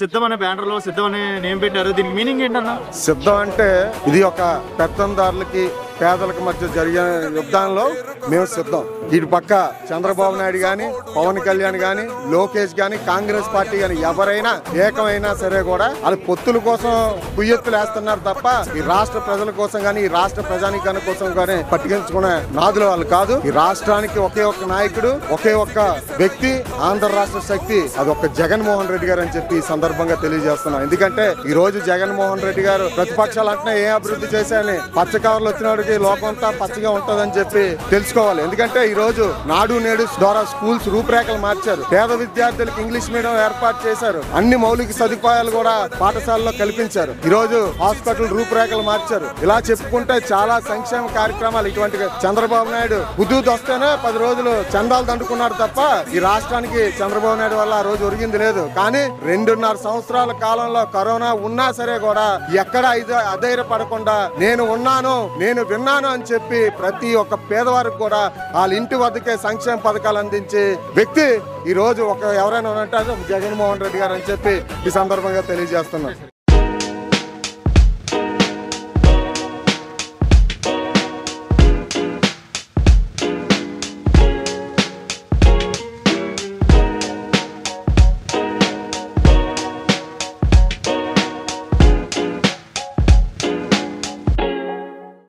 సిద్ధం అనే బ్యానర్ లో సిద్ధం అనే నేమ్ పెట్టారు. దీనికి మీనింగ్ ఏంటన్నా? సిద్ధం అంటే ఇది ఒక పెత్తందారులకి పేదలకు మధ్య జరిగే యుద్ధంలో మేము సిద్ధం. ఇటు పక్క చంద్రబాబు నాయుడు గాని, పవన్ కళ్యాణ్ గాని, లోకేష్ గాని, కాంగ్రెస్ పార్టీ గాని ఎవరైనా ఏకమైనా సరే కూడా వాళ్ళు పొత్తుల కోసం కుయ్యెత్తులు వేస్తున్నారు తప్ప ఈ రాష్ట్ర ప్రజల కోసం గాని, ఈ రాష్ట్ర ప్రజానీకాని కోసం గాని పట్టుకెంచుకునే నాదులు వాళ్ళు కాదు. ఈ రాష్ట్రానికి ఒకే ఒక్క నాయకుడు, ఒకే ఒక్క వ్యక్తి, ఆంధ్ర రాష్ట్ర శక్తి, అది ఒక్క జగన్మోహన్ రెడ్డి గారు అని చెప్పి ఈ సందర్భంగా తెలియజేస్తున్నాం. ఎందుకంటే ఈ రోజు జగన్మోహన్ రెడ్డి గారు ప్రతిపక్షాలు అంటే ఏ అభివృద్ధి చేశాయని పచ్చ కవర్లు వచ్చినోడికి లోకం అంతా పచ్చగా ఉంటదని చెప్పి తెలుసుకోవాలి. ఎందుకంటే ఈ రోజు నాడు నేడు ద్వారా స్కూల్స్ రూపురేఖలు మార్చారు. పేద విద్యార్థులకు ఇంగ్లీష్ మీడియం ఏర్పాటు చేశారు. అన్ని మౌలిక సదుపాయాలు కూడా పాఠశాలలో కల్పించారు. ఈ రోజు హాస్పిటల్ రూపురేఖలు మార్చారు. ఇలా చెప్పుకుంటే చాలా సంక్షేమ కార్యక్రమాలు ఇటువంటి చంద్రబాబు నాయుడు హుదూద్ వస్తేనే 10 రోజులు చందాలు దండుకున్నాడు తప్ప ఈ రాష్ట్రానికి చంద్రబాబు నాయుడు వల్ల ఆ రోజు ఒరిగింది లేదు. కానీ 2.5 సంవత్సరాల కాలంలో కరోనా ఉన్నా సరే కూడా ఎక్కడ అధైర్యపడకుండా నేను ఉన్నాను, నేను విన్నాను అని చెప్పి ప్రతి ఒక్క పేదవారికి కూడా వాళ్ళ ఇంటి వద్దకే సంక్షేమ పథకాలు అందించే వ్యక్తి ఈ రోజు ఎవరైనా ఉన్నట్టు జగన్మోహన్ రెడ్డి గారు అని చెప్పి ఈ సందర్భంగా తెలియజేస్తున్నారు.